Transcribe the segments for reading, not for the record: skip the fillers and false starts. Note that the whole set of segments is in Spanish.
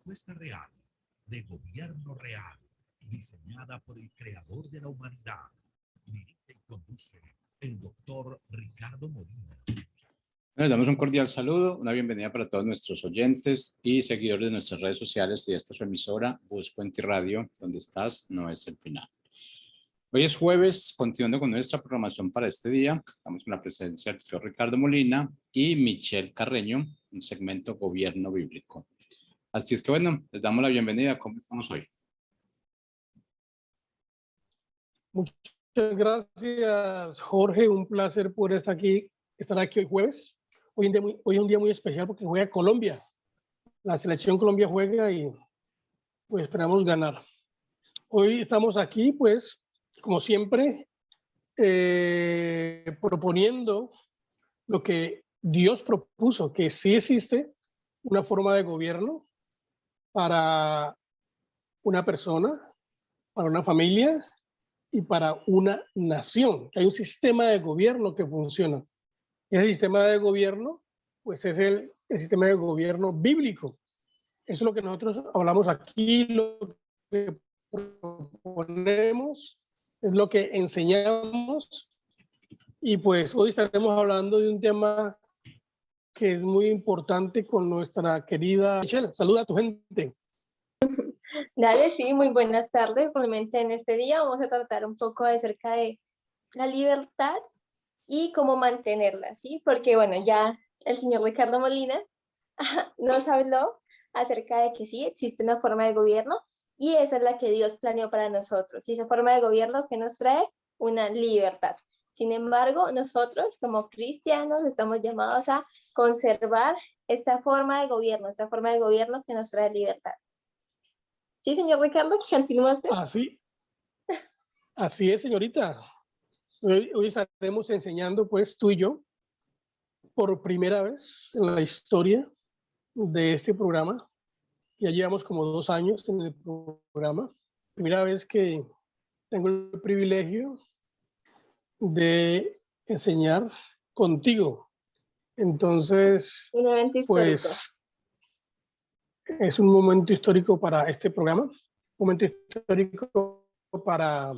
respuesta real, de gobierno real, diseñada por el creador de la humanidad. Dirige y conduce el doctor Ricardo Molina. Les damos un cordial saludo, una bienvenida para todos nuestros oyentes y seguidores de nuestras redes sociales y de esta su emisora, Buscuenti Radio, donde estás, no es el final. Hoy es jueves, continuando con nuestra programación para este día. Estamos con la presencia del doctor Ricardo Molina y Michelle Carreño, un segmento Gobierno Bíblico. Así es que bueno, les damos la bienvenida. ¿Cómo estamos hoy? Muchas gracias, Jorge. Un placer poder estar aquí hoy jueves. Hoy es un día muy especial porque juega Colombia. La selección Colombia juega y pues esperamos ganar. Hoy estamos aquí, pues, como siempre, proponiendo lo que Dios propuso, que sí existe una forma de gobierno para una persona, para una familia y para una nación, que hay un sistema de gobierno que funciona. Ese sistema de gobierno, pues es el sistema de gobierno bíblico. Eso es lo que nosotros hablamos aquí, lo que proponemos, es lo que enseñamos. Y pues hoy estaremos hablando de un tema que es muy importante con nuestra querida Michelle. Saluda a tu gente. Dale, sí, muy buenas tardes. Realmente en este día vamos a tratar un poco acerca de la libertad y cómo mantenerla, ¿sí? Porque bueno, ya el señor Ricardo Molina nos habló acerca de que sí, existe una forma de gobierno y esa es la que Dios planeó para nosotros. Y esa forma de gobierno que nos trae una libertad. Sin embargo, nosotros como cristianos estamos llamados a conservar esta forma de gobierno que nos trae libertad. Sí, señor Ricardo, continúa usted. Así es, señorita. Hoy estaremos enseñando, pues, tú y yo, por primera vez en la historia de este programa. Ya llevamos como 2 años en el programa. Primera vez que tengo el privilegio de enseñar contigo. Entonces, pues, es un momento histórico para este programa, un momento histórico para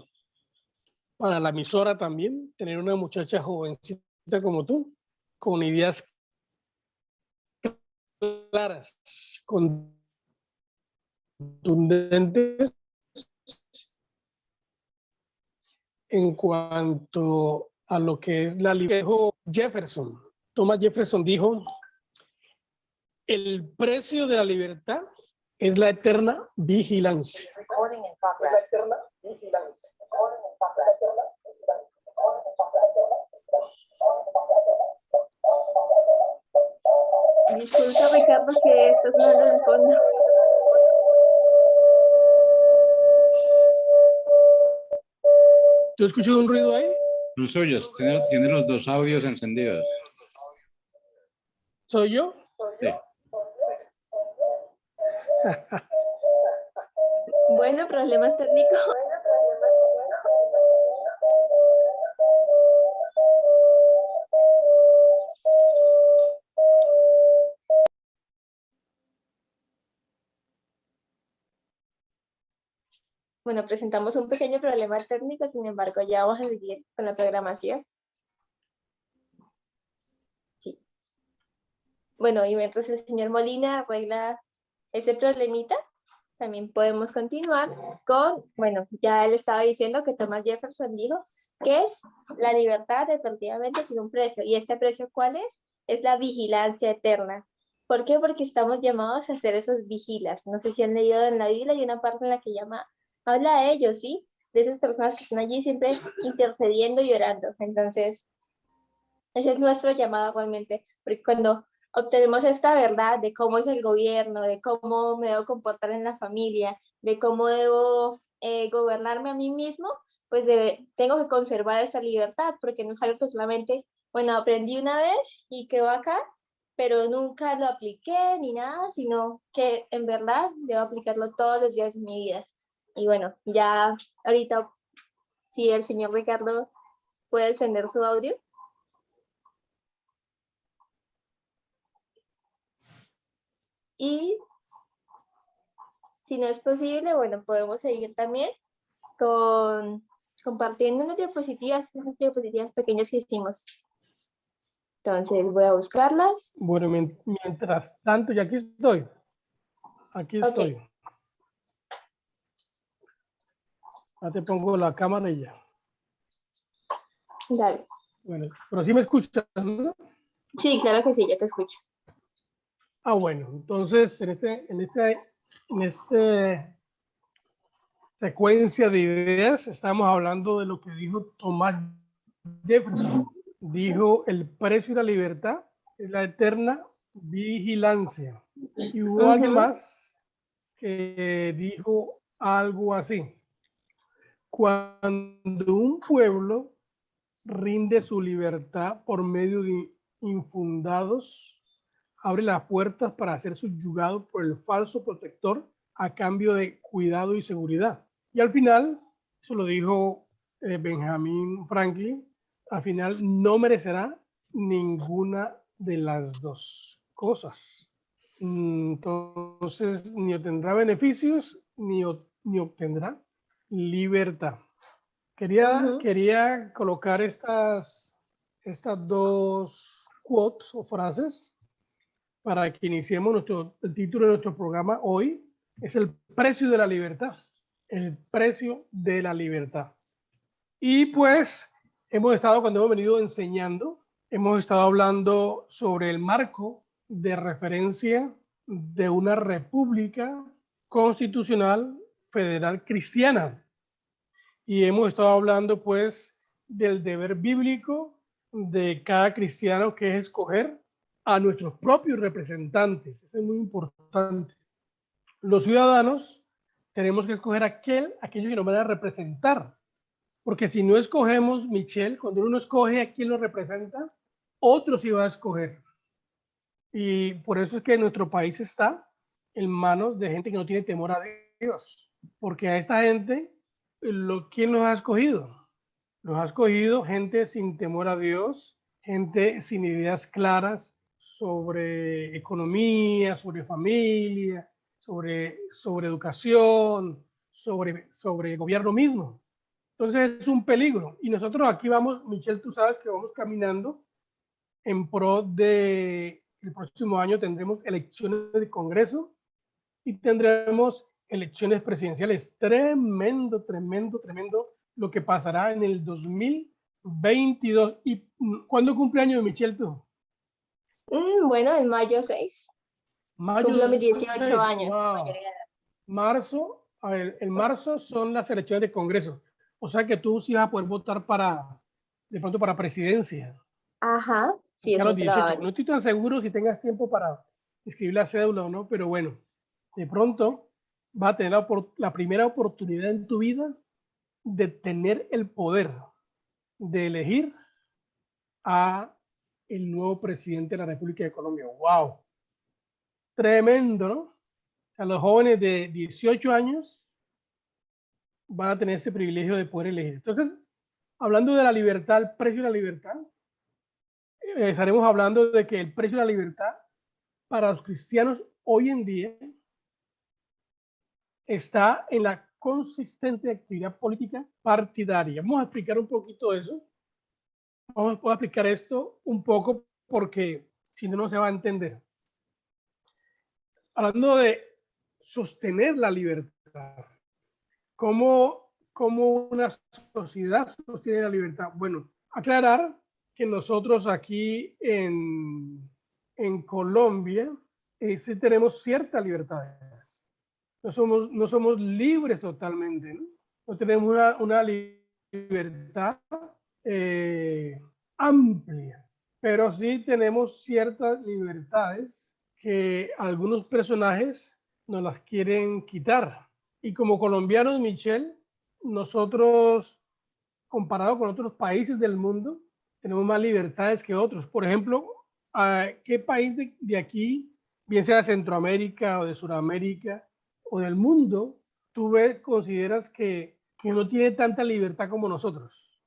la emisora también, tener una muchacha jovencita como tú, con ideas claras, contundentes en cuanto a lo que es la libertad. Jefferson, Thomas Jefferson dijo, el precio de la libertad es la eterna vigilancia. Disculpa, Ricardo, que estás sonando de fondo. ¿Tú escuchas un ruido ahí? Los suyos, tiene los dos audios encendidos. ¿Soy yo? Sí. Bueno, problemas técnicos. Bueno, presentamos un pequeño problema técnico, sin embargo, ya vamos a seguir con la programación. Sí. Bueno, y mientras el señor Molina arregla ese problemita, también podemos continuar con, bueno, ya él estaba diciendo que Thomas Jefferson dijo que la libertad efectivamente tiene un precio. ¿Y este precio cuál es? Es la vigilancia eterna. ¿Por qué? Porque estamos llamados a ser esos vigilas. No sé si han leído en la Biblia, hay una parte en la que habla de ellos, ¿sí? De esas personas que están allí siempre intercediendo y orando. Entonces, ese es nuestro llamado realmente, porque cuando obtenemos esta verdad de cómo es el gobierno, de cómo me debo comportar en la familia, de cómo debo gobernarme a mí mismo, pues tengo que conservar esa libertad, porque no es algo que solamente, bueno, aprendí una vez y quedó acá, pero nunca lo apliqué ni nada, sino que en verdad debo aplicarlo todos los días de mi vida. Y bueno, ya ahorita, si el señor Ricardo puede encender su audio. Y Si no es posible, bueno, podemos seguir también compartiendo unas diapositivas pequeñas que hicimos. Entonces voy a buscarlas. Bueno, mientras tanto, ya aquí estoy. Aquí Ok. estoy. Ya te pongo la cámara y ya. Dale. Bueno, pero sí me escuchas, ¿no? Sí, claro que sí, ya te escucho. Ah, bueno, entonces en esta secuencia de ideas estamos hablando de lo que dijo Thomas Jefferson. Dijo: el precio de la libertad es la eterna vigilancia. Y hubo alguien más que dijo algo así: cuando un pueblo rinde su libertad por medio de infundados, abre las puertas para ser subyugado por el falso protector a cambio de cuidado y seguridad. Y al final, eso lo dijo Benjamin Franklin, al final no merecerá ninguna de las dos cosas. Entonces, ni obtendrá beneficios, ni obtendrá libertad. Quería colocar estas dos quotes o frases para que iniciemos el título de nuestro programa hoy. Es el precio de la libertad. El precio de la libertad. Y pues cuando hemos venido enseñando, hemos estado hablando sobre el marco de referencia de una república constitucional federal cristiana. Y hemos estado hablando pues del deber bíblico de cada cristiano, que es escoger a nuestros propios representantes. Eso es muy importante. Los ciudadanos tenemos que escoger aquellos que nos van a representar. Porque si no escogemos, Michelle, cuando uno escoge a quién lo representa, otro sí va a escoger. Y por eso es que nuestro país está en manos de gente que no tiene temor a Dios. Porque a esta gente, ¿quién los ha escogido? Los ha escogido gente sin temor a Dios, gente sin ideas claras sobre economía, sobre familia, sobre educación, sobre el gobierno mismo. Entonces es un peligro. Y nosotros aquí vamos, Michelle, tú sabes que vamos caminando en pro de el próximo año tendremos elecciones de Congreso y tendremos elecciones presidenciales. Tremendo lo que pasará en el 2022. ¿Y cuándo cumpleaños, Michelle, tú? Bueno, en mayo 6. Cumplo mis 18 años. Wow. Marzo, en marzo son las elecciones de Congreso. O sea que tú sí vas a poder votar de pronto para presidencia. Ajá, sí, es a los muy 18. probable. No estoy tan seguro si tengas tiempo para escribir la cédula o no, pero bueno, de pronto vas a tener la primera oportunidad en tu vida de tener el poder de elegir a el nuevo presidente de la República de Colombia. ¡Wow! Tremendo, ¿no? A los jóvenes de 18 años van a tener ese privilegio de poder elegir. Entonces, hablando de la libertad, el precio de la libertad, estaremos hablando de que el precio de la libertad para los cristianos hoy en día está en la consistente actividad política partidaria. Vamos a explicar un poquito eso. Vamos a explicar esto un poco porque si no, no se va a entender. Hablando de sostener la libertad, ¿cómo una sociedad sostiene la libertad? Bueno, aclarar que nosotros aquí en Colombia sí tenemos ciertas libertades. No somos libres totalmente, ¿no? No tenemos una libertad amplia, pero sí tenemos ciertas libertades que algunos personajes nos las quieren quitar. Y como colombianos, Michelle, nosotros, comparado con otros países del mundo, tenemos más libertades que otros. Por ejemplo, ¿a qué país de aquí, bien sea de Centroamérica o de Sudamérica o del mundo, tú consideras que no tiene tanta libertad como nosotros?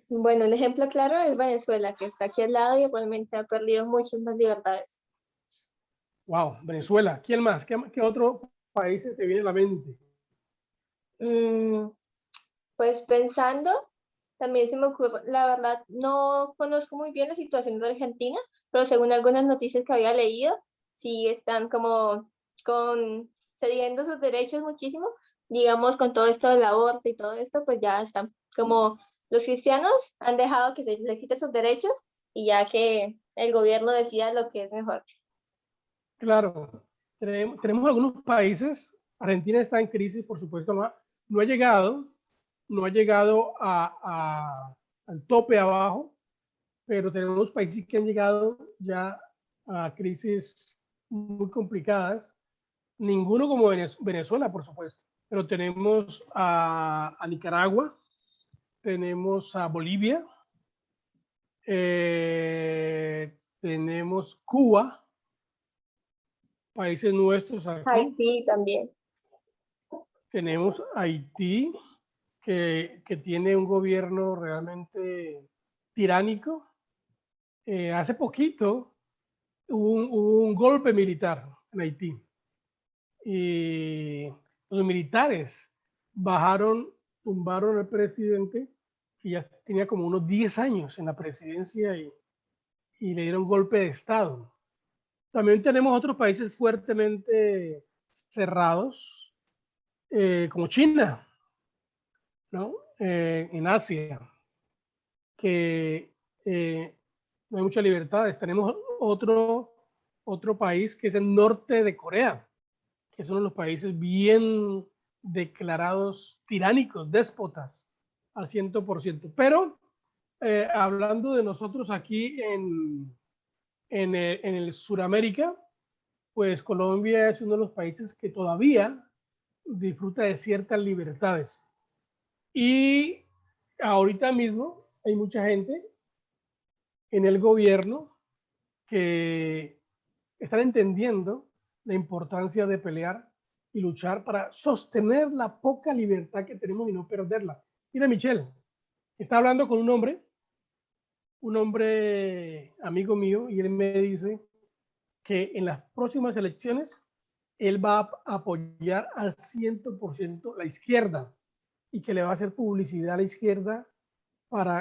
Bueno, un ejemplo claro es Venezuela, que está aquí al lado y igualmente ha perdido muchas más libertades. Wow, Venezuela. ¿Quién más? ¿Qué otro países te viene a la mente? Pues pensando, también se me ocurre, la verdad no conozco muy bien la situación de Argentina, pero según algunas noticias que había leído, sí están como cediendo sus derechos muchísimo, digamos con todo esto del aborto y todo esto, pues ya están como los cristianos han dejado que se les quite sus derechos y ya que el gobierno decida lo que es mejor. Claro, tenemos algunos países, Argentina está en crisis, por supuesto, no ha llegado al tope abajo, pero tenemos países que han llegado ya a crisis muy complicadas, ninguno como Venezuela, por supuesto, pero tenemos a Nicaragua, tenemos a Bolivia, tenemos Cuba, países nuestros aquí. Haití también. Tenemos Haití, que tiene un gobierno realmente tiránico. Hace poquito hubo un golpe militar en Haití y los militares tumbaron al presidente, que ya tenía como unos 10 años en la presidencia y le dieron golpe de Estado. También tenemos otros países fuertemente cerrados, como China, ¿no? En Asia, que no hay muchas libertades. Tenemos otro país que es el norte de Corea, que es uno de los países bien declarados tiránicos, déspotas, al 100%. Pero hablando de nosotros aquí en el Suramérica, pues Colombia es uno de los países que todavía disfruta de ciertas libertades. Y ahorita mismo hay mucha gente en el gobierno que están entendiendo la importancia de pelear y luchar para sostener la poca libertad que tenemos y no perderla. Mira, Michelle, está hablando con un hombre amigo mío, y él me dice que en las próximas elecciones él va a apoyar al 100% la izquierda y que le va a hacer publicidad a la izquierda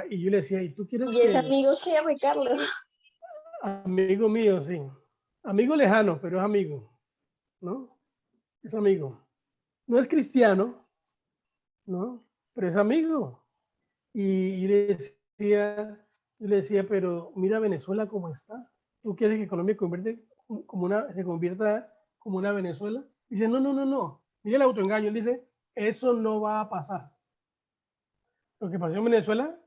y yo le decía, ¿y tú quieres ¿Y ese amigo qué, Ricardo? Amigo mío, sí. Amigo lejano, pero es amigo, ¿no? Es amigo. No es cristiano, ¿no? Pero es amigo. Y yo le decía, pero mira Venezuela cómo está. ¿Tú quieres que Colombia se convierta como una Venezuela? Dice, no. Mira el autoengaño. Él dice, eso no va a pasar. Lo que pasó en Venezuela,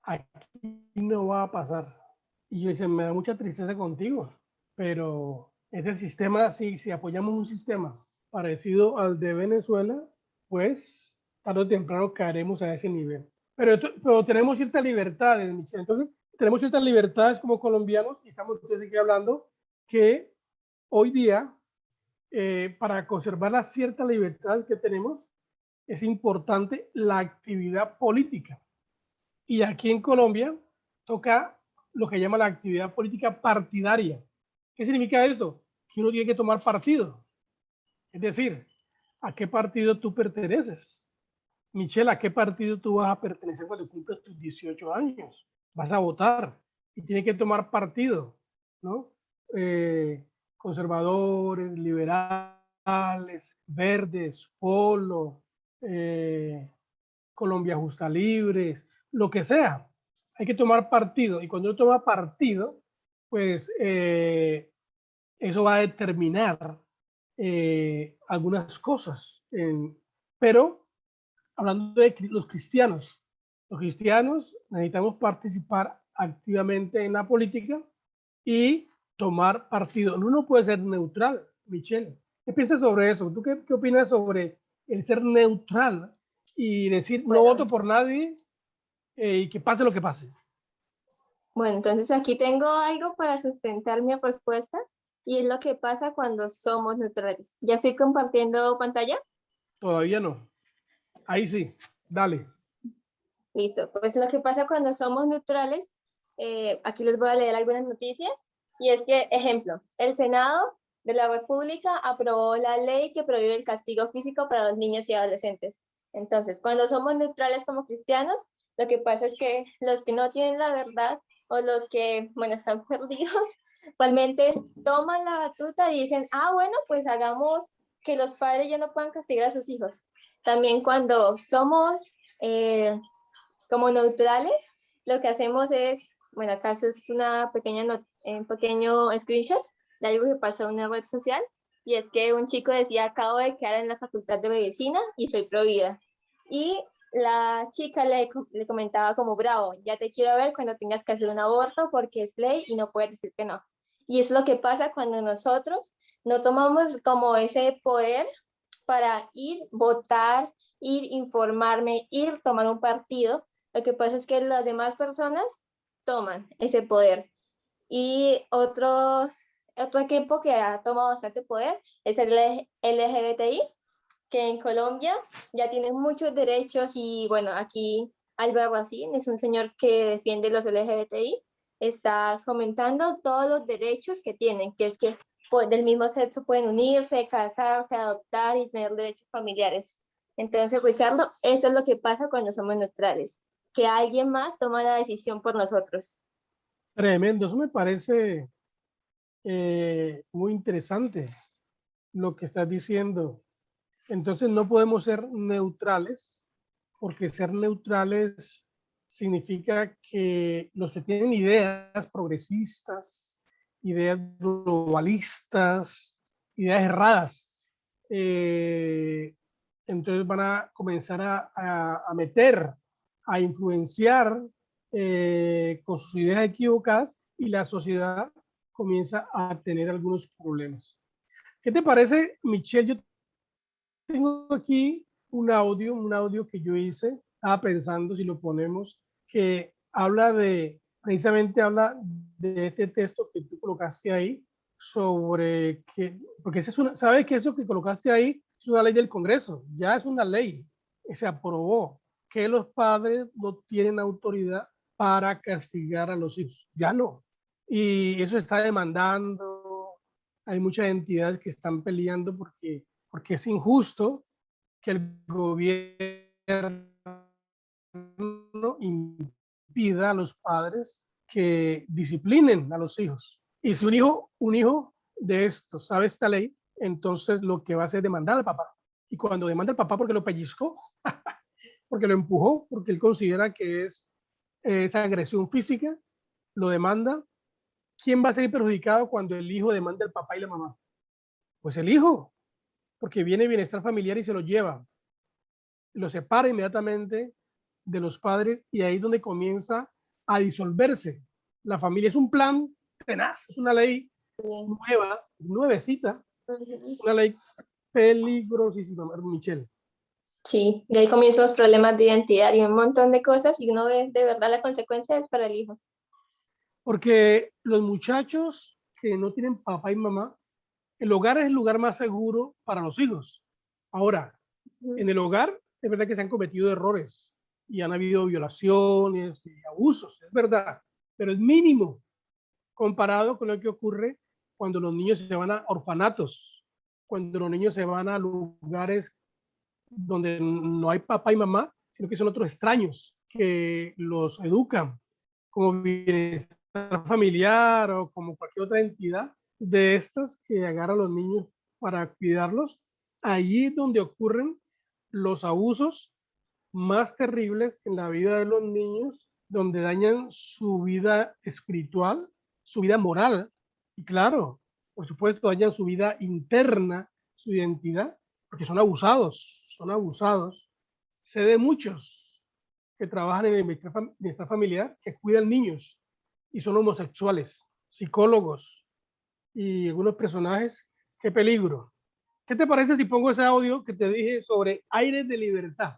aquí no va a pasar. Y yo decía, me da mucha tristeza contigo, pero ese sistema, si apoyamos un sistema parecido al de Venezuela, pues tarde o temprano caeremos a ese nivel. Pero tenemos ciertas libertades, Michelle. Entonces, tenemos ciertas libertades como colombianos, y estamos aquí hablando que hoy día, para conservar las ciertas libertades que tenemos, es importante la actividad política. Y aquí en Colombia toca lo que llama la actividad política partidaria. ¿Qué significa esto? Que uno tiene que tomar partido. Es decir, ¿a qué partido tú perteneces? Michelle, ¿a qué partido tú vas a pertenecer cuando cumples tus 18 años? Vas a votar y tienes que tomar partido, ¿no? Conservadores, liberales, verdes, polo, Colombia Justa Libres, lo que sea. Hay que tomar partido y cuando uno toma partido, pues eso va a determinar algunas cosas. Pero hablando de los cristianos necesitamos participar activamente en la política y tomar partido. Uno puede ser neutral, Michelle. ¿Qué piensas sobre eso? ¿Tú qué opinas sobre el ser neutral y decir no voto por nadie y que pase lo que pase? Bueno, entonces aquí tengo algo para sustentar mi respuesta y es lo que pasa cuando somos neutrales. ¿Ya estoy compartiendo pantalla? Todavía no. Ahí sí, dale. Listo, pues lo que pasa cuando somos neutrales, aquí les voy a leer algunas noticias y es que, ejemplo, el Senado de la República aprobó la ley que prohíbe el castigo físico para los niños y adolescentes. Entonces, cuando somos neutrales como cristianos, lo que pasa es que los que no tienen la verdad o los que, bueno, están perdidos, realmente toman la batuta y dicen, ah, bueno, pues hagamos que los padres ya no puedan castigar a sus hijos. También cuando somos como neutrales, lo que hacemos es, bueno, acá es una un pequeño screenshot de algo que pasó en una red social, y es que un chico decía, acabo de quedar en la facultad de medicina y soy provida. Y la chica le comentaba como, bravo, ya te quiero ver cuando tengas que hacer un aborto porque es ley y no puedes decir que no. Y es lo que pasa cuando nosotros no tomamos como ese poder para ir, votar, ir, informarme, ir, tomar un partido. Lo que pasa es que las demás personas toman ese poder. Y otro equipo que ha tomado bastante poder es el LGBTI, que en Colombia ya tienen muchos derechos y bueno, aquí Álvaro Racín es un señor que defiende los LGBTI, está comentando todos los derechos que tienen, que es que del mismo sexo pueden unirse, casarse, adoptar y tener derechos familiares. Entonces, Ricardo, eso es lo que pasa cuando somos neutrales, que alguien más toma la decisión por nosotros. Tremendo, eso me parece muy interesante lo que estás diciendo. Entonces no podemos ser neutrales, porque ser neutrales significa que los que tienen ideas progresistas, ideas globalistas, ideas erradas, entonces van a comenzar a meter, a influenciar con sus ideas equivocadas, y la sociedad comienza a tener algunos problemas. ¿Qué te parece, Michelle? Yo tengo aquí un audio que yo hice, estaba pensando si lo ponemos, que habla precisamente habla de este texto que tú colocaste ahí, sobre que, porque esa es sabes que eso que colocaste ahí es una ley del Congreso, ya es una ley, se aprobó, que los padres no tienen autoridad para castigar a los hijos, ya no. Y eso está demandando, hay muchas entidades que están peleando porque es injusto que el gobierno impida a los padres que disciplinen a los hijos. Y si un hijo de estos sabe esta ley, entonces lo que va a hacer es demandar al papá. Y cuando demanda al papá porque lo pellizcó, porque lo empujó, porque él considera que es agresión física, lo demanda. ¿Quién va a ser perjudicado cuando el hijo demanda al papá y la mamá? Pues el hijo, porque viene bienestar familiar y se lo lleva, lo separa inmediatamente de los padres, y ahí es donde comienza a disolverse. La familia es un plan tenaz, es una ley nueva, nuevecita, una ley peligrosísima, Michelle. Sí, de ahí comienzan los problemas de identidad y un montón de cosas, y uno ve de verdad la consecuencia es para el hijo. Porque los muchachos que no tienen papá y mamá, el hogar es el lugar más seguro para los hijos. Ahora, en el hogar es verdad que se han cometido errores y han habido violaciones y abusos, es verdad, pero es mínimo comparado con lo que ocurre cuando los niños se van a orfanatos, cuando los niños se van a lugares donde no hay papá y mamá, sino que son otros extraños que los educan como bienestar familiar o como cualquier otra entidad de estas que agarra a los niños para cuidarlos. Allí es donde ocurren los abusos más terribles en la vida de los niños, donde dañan su vida espiritual, su vida moral, y claro, por supuesto, dañan su vida interna, su identidad, porque son abusados, son abusados. Sé de muchos que trabajan en el bienestar familiar, que cuidan niños y son homosexuales, psicólogos y algunos personajes. ¡Qué peligro! ¿Qué te parece si pongo ese audio que te dije sobre aires de libertad?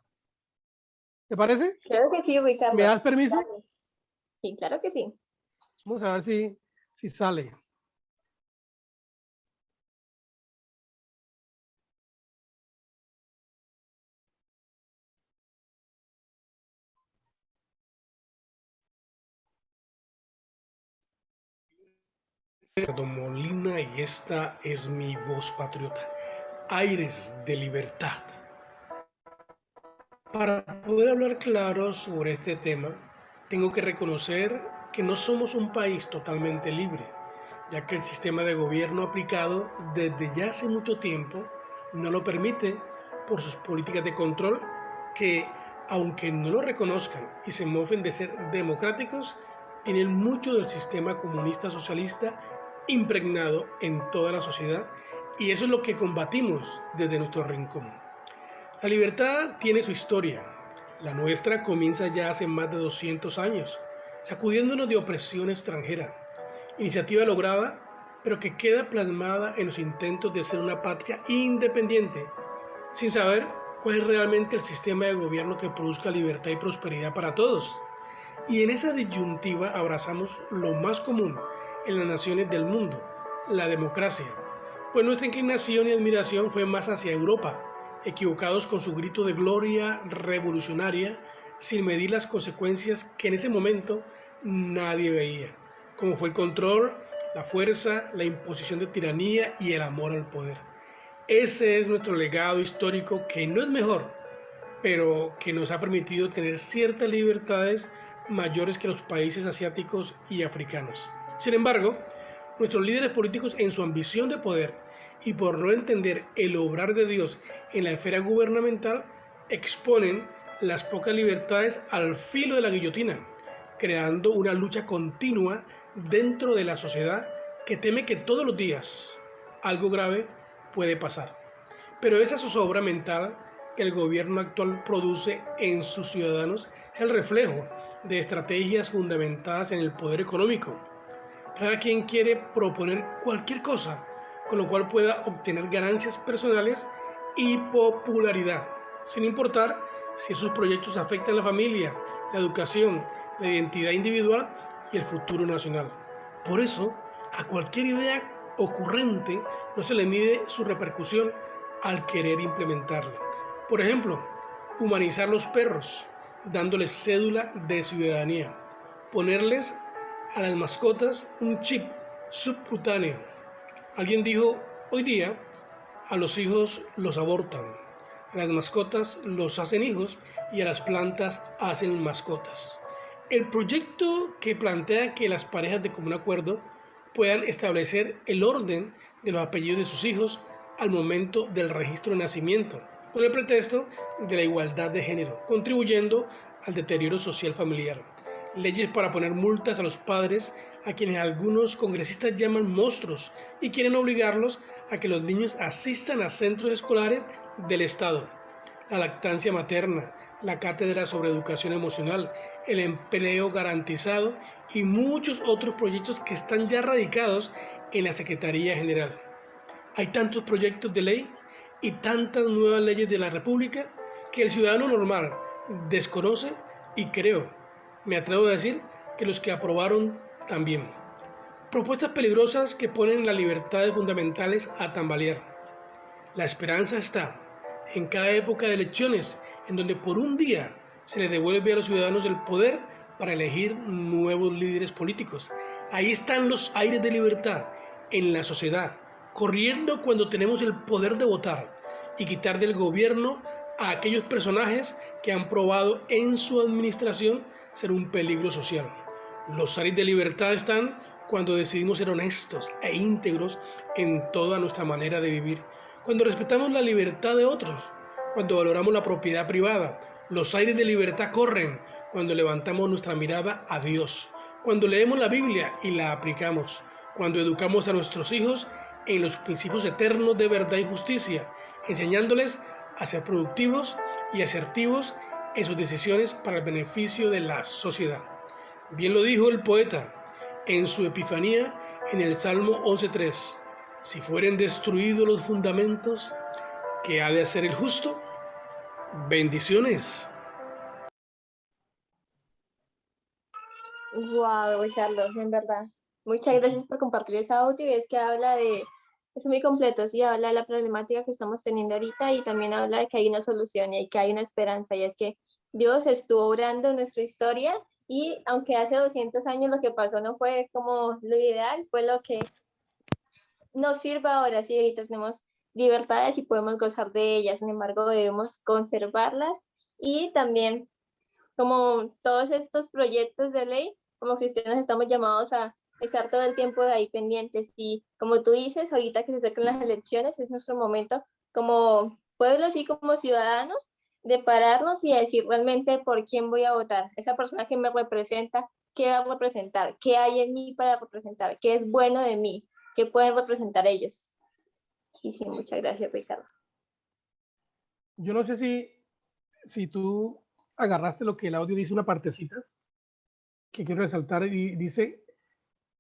¿Te parece? Claro que sí, Ricardo. ¿Me das permiso? Claro. Sí, claro que sí. Vamos a ver si sale. Ricardo Molina y esta es mi voz patriota. Aires de libertad. Para poder hablar claro sobre este tema, tengo que reconocer que no somos un país totalmente libre, ya que el sistema de gobierno aplicado desde ya hace mucho tiempo no lo permite por sus políticas de control que, aunque no lo reconozcan y se mofen de ser democráticos, tienen mucho del sistema comunista socialista impregnado en toda la sociedad, y eso es lo que combatimos desde nuestro rincón. La libertad tiene su historia. La nuestra comienza ya hace más de 200 años, sacudiéndonos de opresión extranjera. Iniciativa lograda, pero que queda plasmada en los intentos de ser una patria independiente, sin saber cuál es realmente el sistema de gobierno que produzca libertad y prosperidad para todos. Y en esa disyuntiva abrazamos lo más común en las naciones del mundo, la democracia, pues nuestra inclinación y admiración fue más hacia Europa, equivocados con su grito de gloria revolucionaria, sin medir las consecuencias que en ese momento nadie veía, como fue el control, la fuerza, la imposición de tiranía y el amor al poder. Ese es nuestro legado histórico, que no es mejor, pero que nos ha permitido tener ciertas libertades mayores que los países asiáticos y africanos. Sin embargo, nuestros líderes políticos, en su ambición de poder y por no entender el obrar de Dios en la esfera gubernamental, exponen las pocas libertades al filo de la guillotina, creando una lucha continua dentro de la sociedad que teme que todos los días algo grave puede pasar. Pero esa zozobra mental que el gobierno actual produce en sus ciudadanos es el reflejo de estrategias fundamentadas en el poder económico. Cada quien quiere proponer cualquier cosa con lo cual pueda obtener ganancias personales y popularidad, sin importar si esos proyectos afectan a la familia, la educación, la identidad individual y el futuro nacional. Por eso, a cualquier idea ocurrente no se le mide su repercusión al querer implementarla. Por ejemplo, humanizar los perros, dándoles cédula de ciudadanía, ponerles a las mascotas un chip subcutáneo. Alguien dijo, hoy día a los hijos los abortan, a las mascotas los hacen hijos y a las plantas hacen mascotas. El proyecto que plantea que las parejas de común acuerdo puedan establecer el orden de los apellidos de sus hijos al momento del registro de nacimiento, con el pretexto de la igualdad de género, contribuyendo al deterioro social familiar. Leyes para poner multas a los padres, a quienes algunos congresistas llaman monstruos, y quieren obligarlos a que los niños asistan a centros escolares del Estado. La lactancia materna, la cátedra sobre educación emocional, el empleo garantizado y muchos otros proyectos que están ya radicados en la Secretaría General. Hay tantos proyectos de ley y tantas nuevas leyes de la República que el ciudadano normal desconoce, y creo, me atrevo a decir, que los que aprobaron también. Propuestas peligrosas que ponen las libertades fundamentales a tambalear. La esperanza está en cada época de elecciones, en donde por un día se les devuelve a los ciudadanos el poder para elegir nuevos líderes políticos. Ahí están los aires de libertad en la sociedad, corriendo cuando tenemos el poder de votar y quitar del gobierno a aquellos personajes que han probado en su administración ser un peligro social. Los aires de libertad están cuando decidimos ser honestos e íntegros en toda nuestra manera de vivir, cuando respetamos la libertad de otros, cuando valoramos la propiedad privada. Los aires de libertad corren cuando levantamos nuestra mirada a Dios, cuando leemos la Biblia y la aplicamos, cuando educamos a nuestros hijos en los principios eternos de verdad y justicia, enseñándoles a ser productivos y asertivos en sus decisiones para el beneficio de la sociedad. Bien lo dijo el poeta en su Epifanía en el Salmo 11:3. Si fueren destruidos los fundamentos, ¿qué ha de hacer el justo? Bendiciones. Wow, Carlos, en verdad. Muchas gracias por compartir ese audio. Es que es muy completo, sí, habla de la problemática que estamos teniendo ahorita y también habla de que hay una solución y que hay una esperanza, y es que Dios estuvo obrando en nuestra historia, y aunque hace 200 años lo que pasó no fue como lo ideal, fue lo que nos sirva ahora, sí, ahorita tenemos libertades y podemos gozar de ellas, sin embargo debemos conservarlas y también como todos estos proyectos de ley, como cristianos estamos llamados a estar todo el tiempo de ahí pendientes y como tú dices, ahorita que se acercan las elecciones es nuestro momento como pueblos y como ciudadanos de pararnos y decir realmente por quién voy a votar, esa persona que me representa, qué va a representar, qué hay en mí para representar, qué es bueno de mí, qué pueden representar ellos. Y sí, muchas gracias, Ricardo. Yo no sé si tú agarraste lo que el audio dice, una partecita que quiero resaltar, y dice,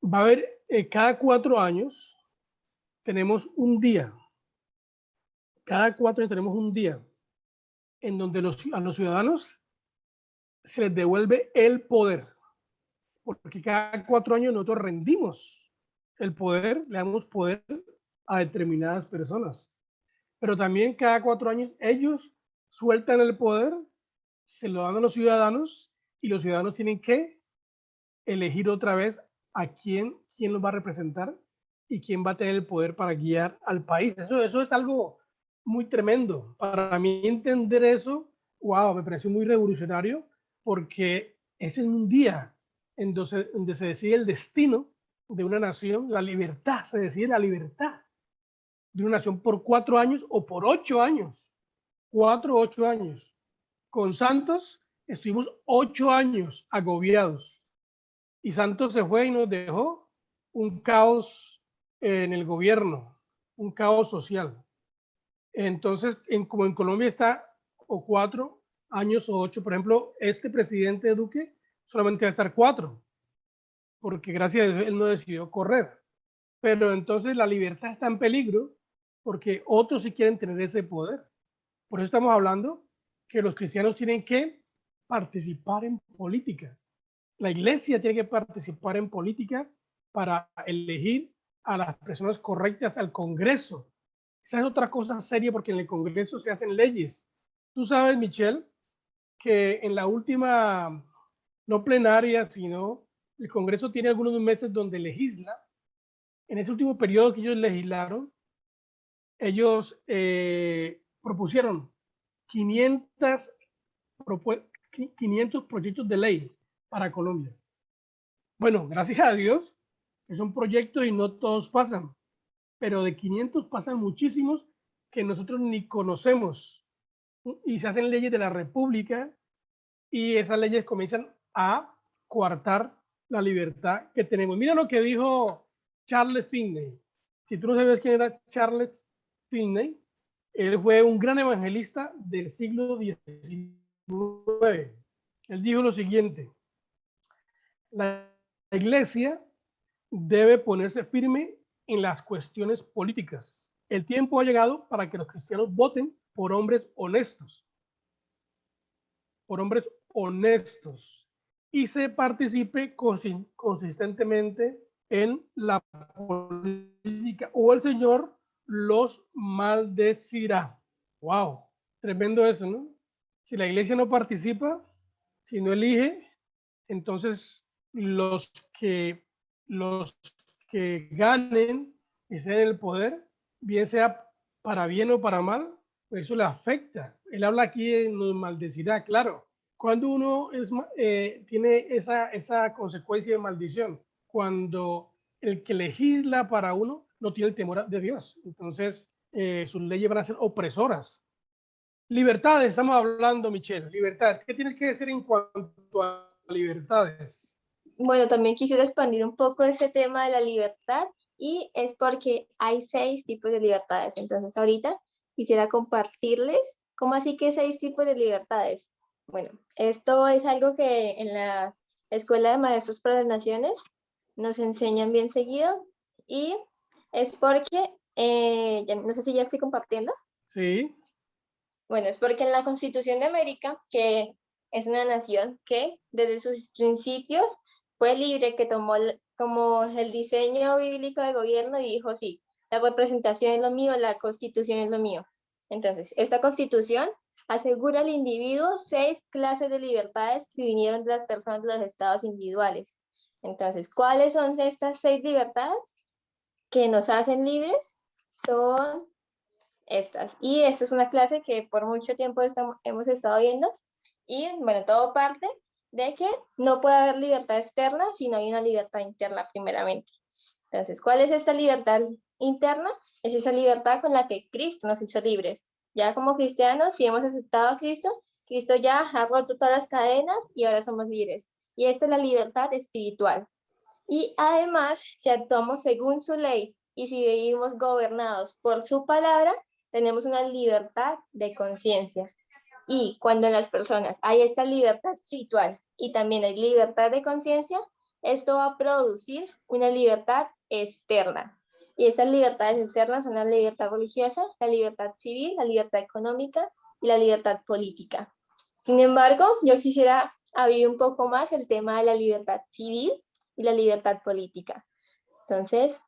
va a haber, cada 4 años tenemos un día, cada 4 años tenemos un día en donde a los ciudadanos se les devuelve el poder, porque cada 4 años nosotros rendimos el poder, le damos poder a determinadas personas, pero también cada 4 años ellos sueltan el poder, se lo dan a los ciudadanos y los ciudadanos tienen que elegir otra vez a quién los va a representar y quién va a tener el poder para guiar al país. Eso es algo muy tremendo. Para mí entender eso, wow, me pareció muy revolucionario porque es en un día en donde se decide el destino de una nación, la libertad, se decide la libertad de una nación por 4 años o por 8 años. 4 o 8 años. Con Santos estuvimos 8 años agobiados. Y Santos se fue y nos dejó un caos en el gobierno, un caos social. Entonces, como en Colombia está o 4 años o 8, por ejemplo, este presidente Duque solamente va a estar 4, porque gracias a Dios él no decidió correr. Pero entonces la libertad está en peligro porque otros sí quieren tener ese poder. Por eso estamos hablando que los cristianos tienen que participar en política. La iglesia tiene que participar en política para elegir a las personas correctas al Congreso. Esa es otra cosa seria porque en el Congreso se hacen leyes. Tú sabes, Michelle, que en la última, no plenaria, sino el Congreso tiene algunos meses donde legisla. En ese último periodo que ellos legislaron, ellos propusieron 500 proyectos de ley para Colombia. Bueno, gracias a Dios, es un proyecto y no todos pasan, pero de 500 pasan muchísimos que nosotros ni conocemos y se hacen leyes de la República y esas leyes comienzan a coartar la libertad que tenemos. Mira lo que dijo Charles Finney. Si tú no sabes quién era Charles Finney, él fue un gran evangelista del siglo XIX. Él dijo lo siguiente: la iglesia debe ponerse firme en las cuestiones políticas. El tiempo ha llegado para que los cristianos voten por hombres honestos, y se participe consistentemente en la política o el Señor los maldecirá. Wow, tremendo eso, ¿no? Si la iglesia no participa, si no elige, entonces los que ganen y estén en el poder, bien sea para bien o para mal, pues eso le afecta. Él habla aquí, nos maldecirá, claro. Cuando uno tiene esa consecuencia de maldición, cuando el que legisla para uno no tiene el temor de Dios, entonces sus leyes van a ser opresoras. Libertades, estamos hablando, Michelle, libertades. ¿Qué tienes que decir en cuanto a libertades? Bueno, también quisiera expandir un poco ese tema de la libertad y es porque hay 6 tipos de libertades. Entonces ahorita quisiera compartirles cómo así que 6 tipos de libertades. Bueno, esto es algo que en la Escuela de Maestros para las Naciones nos enseñan bien seguido y es porque, no sé si ya estoy compartiendo. Sí. Bueno, es porque en la Constitución de América, que es una nación que desde sus principios fue libre, que tomó como el diseño bíblico de gobierno y dijo, sí, la representación es lo mío, la Constitución es lo mío. Entonces, esta Constitución asegura al individuo 6 clases de libertades que vinieron de las personas de los estados individuales. Entonces, ¿cuáles son estas 6 libertades? que nos hacen libres son estas. Y esta es una clase que por mucho tiempo hemos estado viendo. Y bueno, todo parte de que no puede haber libertad externa si no hay una libertad interna primeramente. Entonces, ¿cuál es esta libertad interna? Es esa libertad con la que Cristo nos hizo libres. Ya como cristianos, si hemos aceptado a Cristo, Cristo ya ha roto todas las cadenas y ahora somos libres. Y esta es la libertad espiritual. Y además, si actuamos según su ley y si vivimos gobernados por su palabra, tenemos una libertad de conciencia. Y cuando en las personas hay esta libertad espiritual y también hay libertad de conciencia, esto va a producir una libertad externa. Y estas libertades externas son la libertad religiosa, la libertad civil, la libertad económica y la libertad política. Sin embargo, yo quisiera abrir un poco más el tema de la libertad civil y la libertad política. Entonces,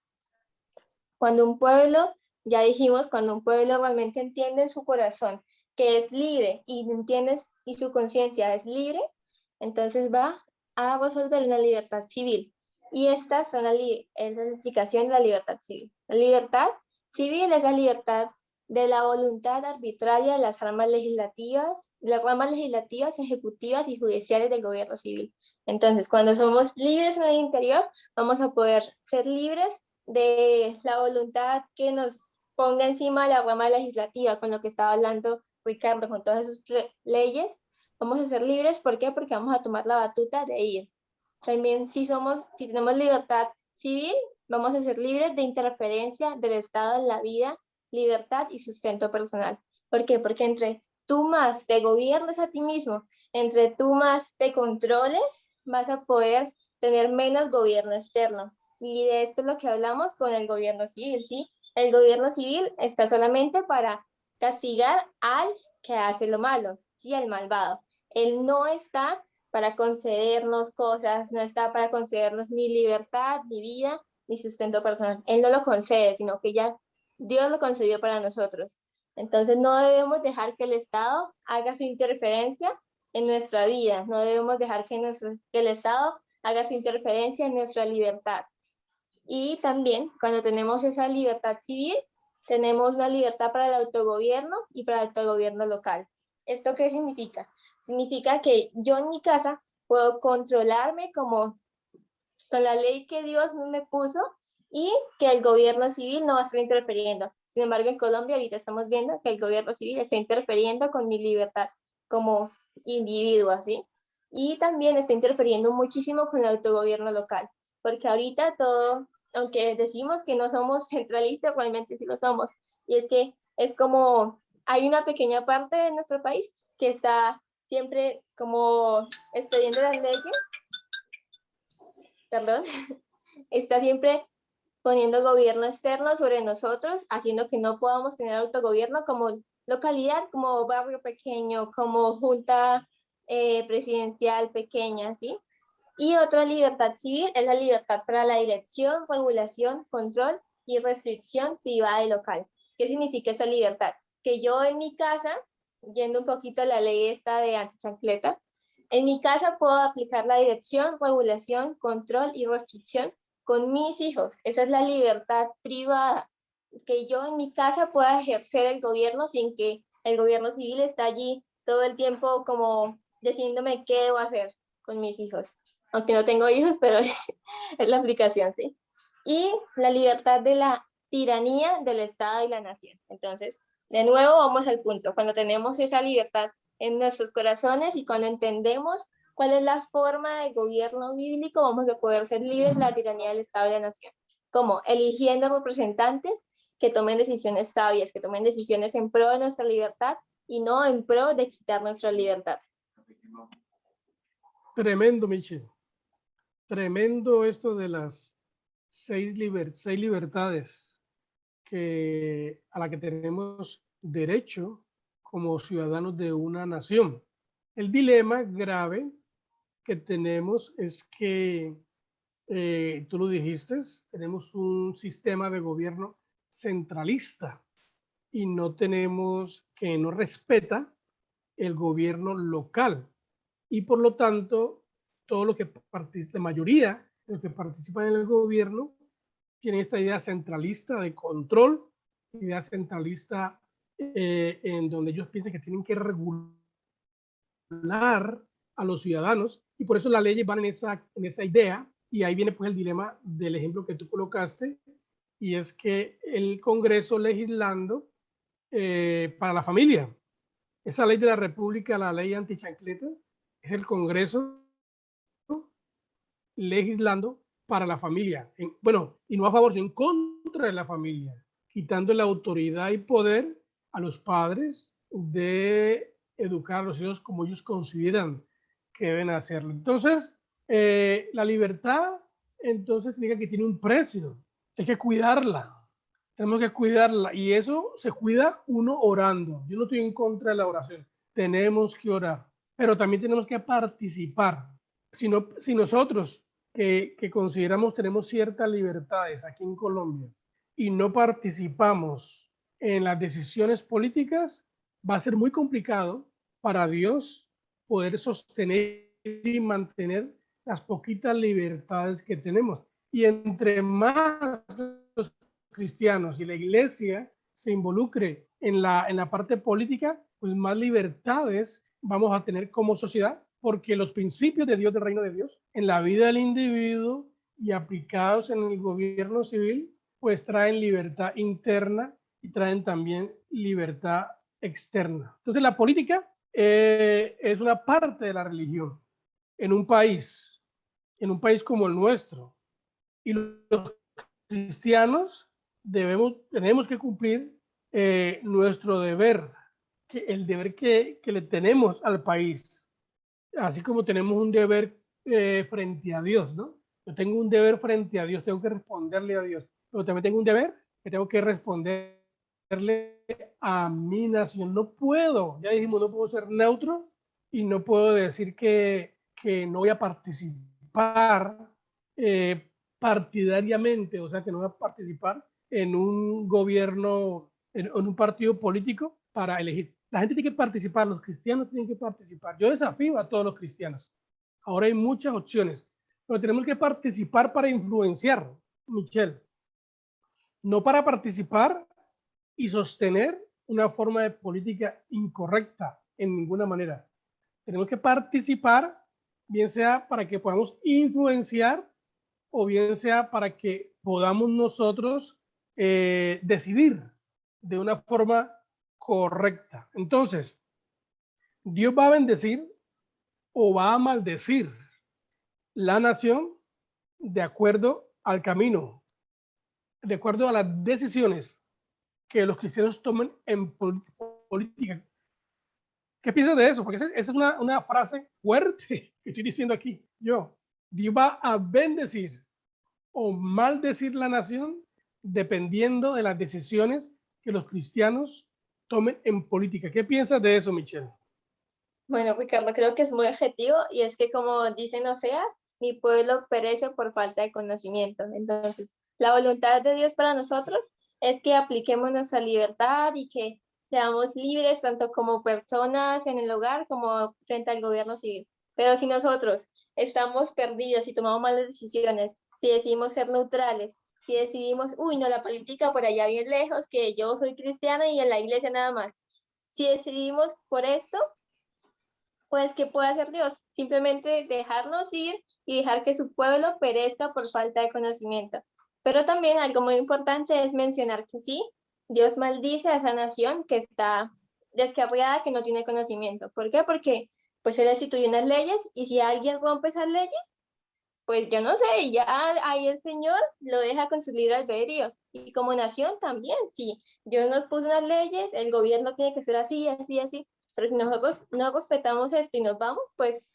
cuando un pueblo, ya dijimos, cuando un pueblo realmente entiende en su corazón que es libre y entiendes y su conciencia es libre, entonces va a resolver una libertad civil. Y estas son es la explicación de la libertad civil. La libertad civil es la libertad de la voluntad arbitraria de las ramas legislativas, ejecutivas y judiciales del gobierno civil. Entonces, cuando somos libres en el interior, vamos a poder ser libres de la voluntad que nos ponga encima la rama legislativa, con lo que estaba hablando Ricardo, con todas sus leyes. Vamos a ser libres, ¿por qué? Porque vamos a tomar la batuta de ir. También si tenemos libertad civil, vamos a ser libres de interferencia del Estado en la vida, libertad y sustento personal. ¿Por qué? Porque entre tú más te gobiernes a ti mismo, entre tú más te controles, vas a poder tener menos gobierno externo. Y de esto es lo que hablamos con el gobierno civil, ¿sí? El gobierno civil está solamente para castigar al que hace lo malo, ¿sí? Al malvado. Él no está para concedernos cosas, no está para concedernos ni libertad, ni vida, ni sustento personal. Él no lo concede, sino que ya Dios lo concedió para nosotros. Entonces no debemos dejar que el Estado haga su interferencia en nuestra vida, no debemos dejar que el Estado haga su interferencia en nuestra libertad. Y también cuando tenemos esa libertad civil, tenemos una libertad para el autogobierno y para el autogobierno local. ¿Esto qué significa? Significa que yo en mi casa puedo controlarme como con la ley que Dios me puso y que el gobierno civil no va a estar interfiriendo. Sin embargo, en Colombia ahorita estamos viendo que el gobierno civil está interfiriendo con mi libertad como individuo, ¿sí? Y también está interfiriendo muchísimo con el autogobierno local, porque ahorita todo, aunque decimos que no somos centralistas, realmente sí lo somos. Y es que es como, hay una pequeña parte de nuestro país que está siempre como expediendo las leyes, perdón, está siempre poniendo gobierno externo sobre nosotros, haciendo que no podamos tener autogobierno como localidad, como barrio pequeño, como junta presidencial pequeña, ¿sí? Y otra libertad civil es la libertad para la dirección, regulación, control y restricción privada y local. ¿Qué significa esa libertad? Que yo en mi casa, yendo un poquito a la ley esta de antichancleta, en mi casa puedo aplicar la dirección, regulación, control y restricción con mis hijos. Esa es la libertad privada, que yo en mi casa pueda ejercer el gobierno sin que el gobierno civil esté allí todo el tiempo como diciéndome qué debo hacer con mis hijos. Aunque no tengo hijos, pero es la aplicación, ¿sí? Y la libertad de la tiranía del Estado y la nación. Entonces, de nuevo vamos al punto. Cuando tenemos esa libertad en nuestros corazones y cuando entendemos cuál es la forma de gobierno bíblico, vamos a poder ser libres de la tiranía del Estado y la nación. ¿Cómo? Eligiendo representantes que tomen decisiones sabias, que tomen decisiones en pro de nuestra libertad y no en pro de quitar nuestra libertad. Tremendo, Michel. Tremendo esto de las seis libertades a la que tenemos derecho como ciudadanos de una nación. El dilema grave que tenemos es que, tú lo dijiste, tenemos un sistema de gobierno centralista y que no respeta el gobierno local. Y por lo tanto, todo lo que la mayoría de los que participan en el gobierno tienen esta idea centralista de control, idea centralista en donde ellos piensan que tienen que regular a los ciudadanos, y por eso las leyes van en esa idea, y ahí viene pues el dilema del ejemplo que tú colocaste, y es que el Congreso legislando para la familia. Esa ley de la República, la ley antichancleta, es el Congreso legislando para la familia. Bueno, y no a favor, sino en contra de la familia, quitando la autoridad y poder a los padres de educar a los hijos como ellos consideran que deben hacerlo. Entonces, la libertad, entonces, significa que tiene un precio. Hay que cuidarla. Tenemos que cuidarla, y eso se cuida uno orando. Yo no estoy en contra de la oración. Tenemos que orar, pero también tenemos que participar. Si nosotros que consideramos tenemos ciertas libertades aquí en Colombia y no participamos en las decisiones políticas, va a ser muy complicado para Dios poder sostener y mantener las poquitas libertades que tenemos. Y entre más los cristianos y la iglesia se involucre en la parte política, pues más libertades vamos a tener como sociedad, porque los principios de Dios, del reino de Dios, en la vida del individuo y aplicados en el gobierno civil, pues traen libertad interna y traen también libertad externa. Entonces la política es una parte de la religión en un país como el nuestro. Y los cristianos tenemos que cumplir nuestro deber, el deber que le tenemos al país, así como tenemos un deber frente a Dios, ¿no? Yo tengo un deber frente a Dios, tengo que responderle a Dios, pero también tengo un deber que tengo que responderle a mi nación. No puedo, ya dijimos, no puedo ser neutro y no puedo decir que no voy a participar partidariamente, o sea, que no voy a participar en un gobierno, en un partido político para elegir. La gente tiene que participar, los cristianos tienen que participar. Yo desafío a todos los cristianos. Ahora hay muchas opciones, pero tenemos que participar para influenciar, Michelle, no para participar y sostener una forma de política incorrecta en ninguna manera. Tenemos que participar, bien sea para que podamos influenciar o bien sea para que podamos nosotros decidir de una forma correcta. Entonces, Dios va a bendecir o va a maldecir la nación de acuerdo al camino, de acuerdo a las decisiones que los cristianos tomen en política. ¿Qué piensas de eso? Porque esa es una frase fuerte que estoy diciendo aquí. Dios va a bendecir o maldecir la nación dependiendo de las decisiones que los cristianos tomen en política. ¿Qué piensas de eso, Michelle? Bueno, Ricardo, creo que es muy objetivo, y es que, como dicen Oseas, mi pueblo perece por falta de conocimiento. Entonces, la voluntad de Dios para nosotros es que apliquemos nuestra libertad y que seamos libres tanto como personas en el hogar como frente al gobierno civil. Pero si nosotros estamos perdidos y tomamos malas decisiones, si decidimos ser neutrales, si decidimos, uy, no, la política por allá bien lejos, que yo soy cristiana y en la iglesia nada más, si decidimos por esto, pues, ¿qué puede hacer Dios? Simplemente dejarnos ir y dejar que su pueblo perezca por falta de conocimiento. Pero también algo muy importante es mencionar que sí, Dios maldice a esa nación que está descarriada, que no tiene conocimiento. ¿Por qué? Porque pues Él instituyó unas leyes, y si alguien rompe esas leyes, pues yo no sé, ya ahí el Señor lo deja con su libre albedrío. Y como nación también, sí, Dios nos puso unas leyes, el gobierno tiene que ser así, así, así, pero si nosotros no respetamos esto y nos vamos, pues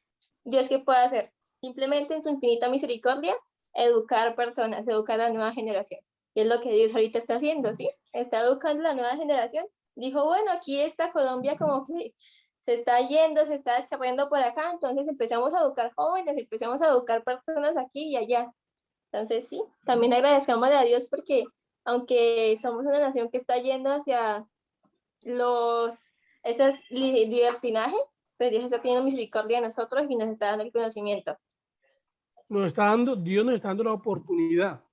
Dios, ¿qué puede hacer? Simplemente en su infinita misericordia, educar personas, educar a la nueva generación. Y es lo que Dios ahorita está haciendo, ¿sí? Está educando a la nueva generación. Dijo, bueno, aquí está Colombia como que se está yendo, se está descarriando por acá, entonces empezamos a educar jóvenes, empezamos a educar personas aquí y allá. Entonces sí, también agradezcámosle a Dios porque aunque somos una nación que está yendo hacia esos libertinaje, pues Dios está teniendo misericordia de nosotros y nos está dando el conocimiento. Dios nos está dando la oportunidad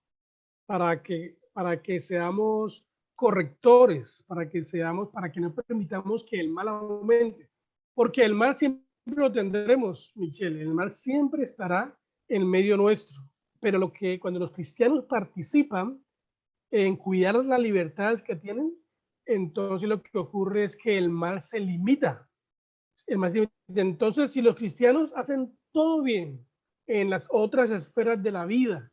para que seamos correctores, para que no permitamos que el mal aumente, porque el mal siempre lo tendremos, Michelle, el mal siempre estará en medio nuestro, pero cuando los cristianos participan en cuidar las libertades que tienen, entonces lo que ocurre es que el mal se limita. Entonces, si los cristianos hacen todo bien en las otras esferas de la vida,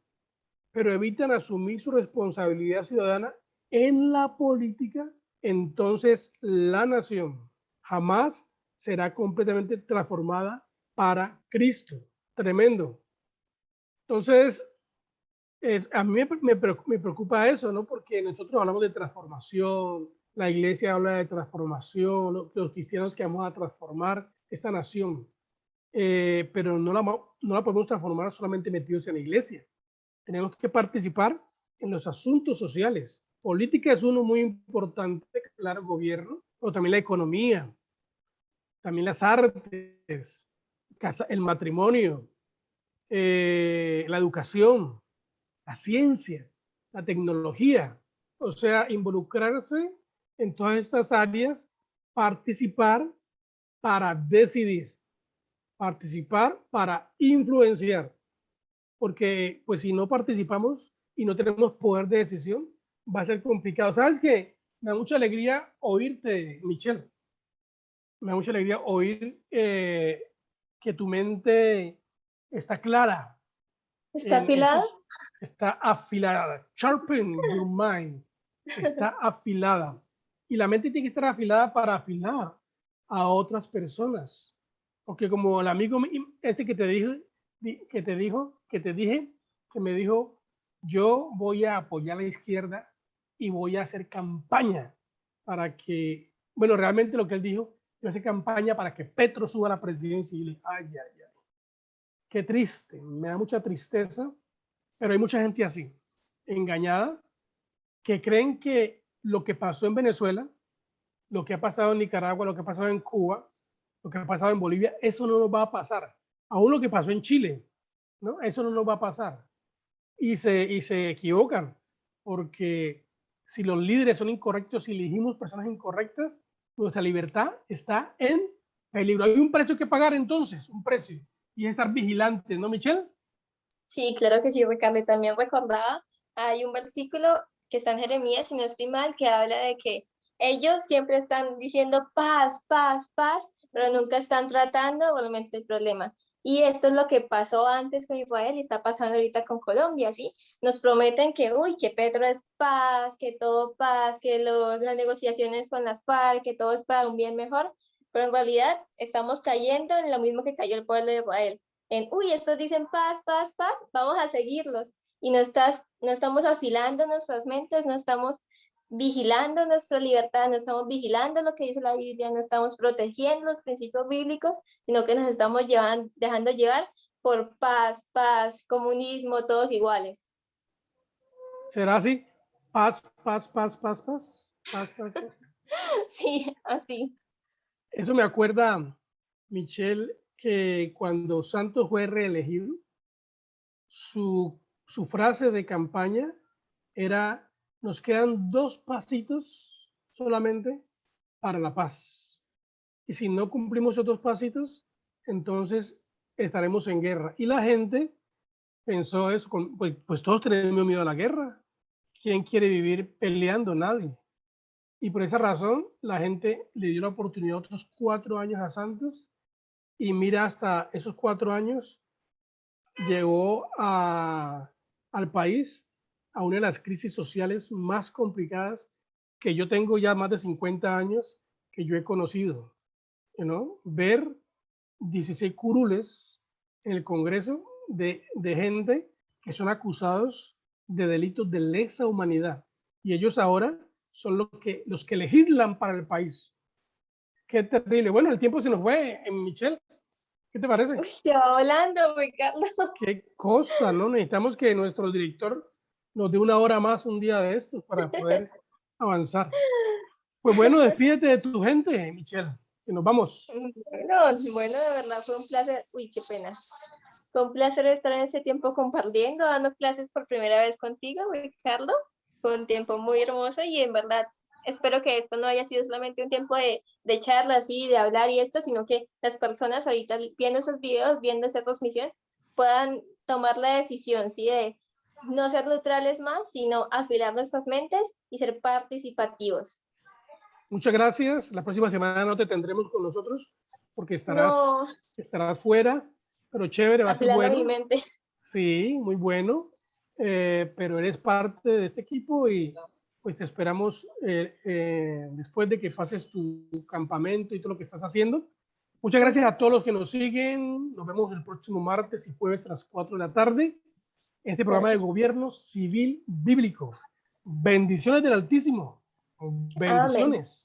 pero evitan asumir su responsabilidad ciudadana en la política, entonces la nación jamás será completamente transformada para Cristo. Tremendo. Entonces, a mí me preocupa eso, ¿no? Porque nosotros hablamos de transformación, la iglesia habla de transformación, los cristianos que vamos a transformar esta nación, pero no la podemos transformar solamente metidos en la iglesia. Tenemos que participar en los asuntos sociales. Política es uno muy importante, claro, gobierno, pero también la economía, también las artes, el matrimonio, la educación, la ciencia, la tecnología, o sea, involucrarse en todas estas áreas, participar para decidir, participar para influenciar, porque pues si no participamos y no tenemos poder de decisión, va a ser complicado. ¿Sabes qué? Me da mucha alegría oírte, Michelle. Me da mucha alegría oír que tu mente está clara. ¿Está afilado? Está afilada. Sharpen your mind. Está afilada. Y la mente tiene que estar afilada para afilar a otras personas. Porque como el amigo este que te dije, que me dijo, yo voy a apoyar a la izquierda y voy a hacer campaña para que, bueno, realmente lo que él dijo, yo hacer campaña para que Petro suba a la presidencia. Y yo le dije, ay, ay, ay. Qué triste, me da mucha tristeza. Pero hay mucha gente así, engañada, que creen que lo que pasó en Venezuela, lo que ha pasado en Nicaragua, lo que ha pasado en Cuba, lo que ha pasado en Bolivia, eso no nos va a pasar. Aún lo que pasó en Chile, ¿no? Eso no nos va a pasar. Y se equivocan, porque si los líderes son incorrectos, si elegimos personas incorrectas, nuestra libertad está en peligro. Hay un precio que pagar entonces, un precio, y es estar vigilantes, ¿no, Michelle? Sí, claro que sí, Ricardo. Y también recordaba, hay un versículo que está en Jeremías, si no estoy mal, que habla de que ellos siempre están diciendo paz, paz, paz, pero nunca están tratando realmente el problema. Y esto es lo que pasó antes con Israel y está pasando ahorita con Colombia, ¿sí? Nos prometen que, uy, que Petro es paz, que todo paz, que las negociaciones con las FARC, que todo es para un bien mejor, pero en realidad estamos cayendo en lo mismo que cayó el pueblo de Israel uy, estos dicen paz, paz, paz, vamos a seguirlos. Y no estamos afilando nuestras mentes, no estamos vigilando nuestra libertad, no estamos vigilando lo que dice la Biblia, no estamos protegiendo los principios bíblicos, sino que nos estamos dejando llevar por paz, paz, comunismo, todos iguales. ¿Será así? Paz, paz, paz, paz, paz, paz, paz, paz. Sí, así. Eso me acuerda, Michelle, que cuando Santos fue reelegido, su frase de campaña era, nos quedan 2 pasitos solamente para la paz. Y si no cumplimos esos 2 pasitos, entonces estaremos en guerra. Y la gente pensó eso, pues todos tenemos miedo a la guerra. ¿Quién quiere vivir peleando? Nadie. Y por esa razón, la gente le dio la oportunidad otros 4 años a Santos. Y mira, hasta esos 4 años llegó al país a una de las crisis sociales más complicadas que yo tengo ya más de 50 años que yo he conocido. ¿No? Ver 16 curules en el Congreso de gente que son acusados de delitos de lesa humanidad. Y ellos ahora son los que legislan para el país. Qué terrible. Bueno, el tiempo se nos fue, Michelle. ¿Qué te parece? Uy, se va volando, Ricardo. Qué cosa, ¿no? Necesitamos que nuestro director nos dé 1 hora más un día de estos para poder avanzar. Pues bueno, despídete de tu gente, Michelle, que nos vamos. Bueno, de verdad fue un placer. Uy, qué pena. Fue un placer estar en ese tiempo compartiendo, dando clases por primera vez contigo, Ricardo. Fue un tiempo muy hermoso y en verdad espero que esto no haya sido solamente un tiempo de charlas y de hablar y esto, sino que las personas ahorita viendo esos videos, viendo esta transmisión, puedan tomar la decisión, ¿sí? De no ser neutrales más, sino afilar nuestras mentes y ser participativos. Muchas gracias. La próxima semana no te tendremos con nosotros porque No, estarás fuera, pero chévere, va a ser afilando bueno. mi mente. Sí, muy bueno. Pero eres parte de este equipo y pues te esperamos después de que pases tu campamento y todo lo que estás haciendo. Muchas gracias a todos los que nos siguen. Nos vemos el próximo martes y jueves a las 4 de la tarde. Este programa de Gracias. Gobierno Civil Bíblico. Bendiciones del Altísimo. Amén. Bendiciones.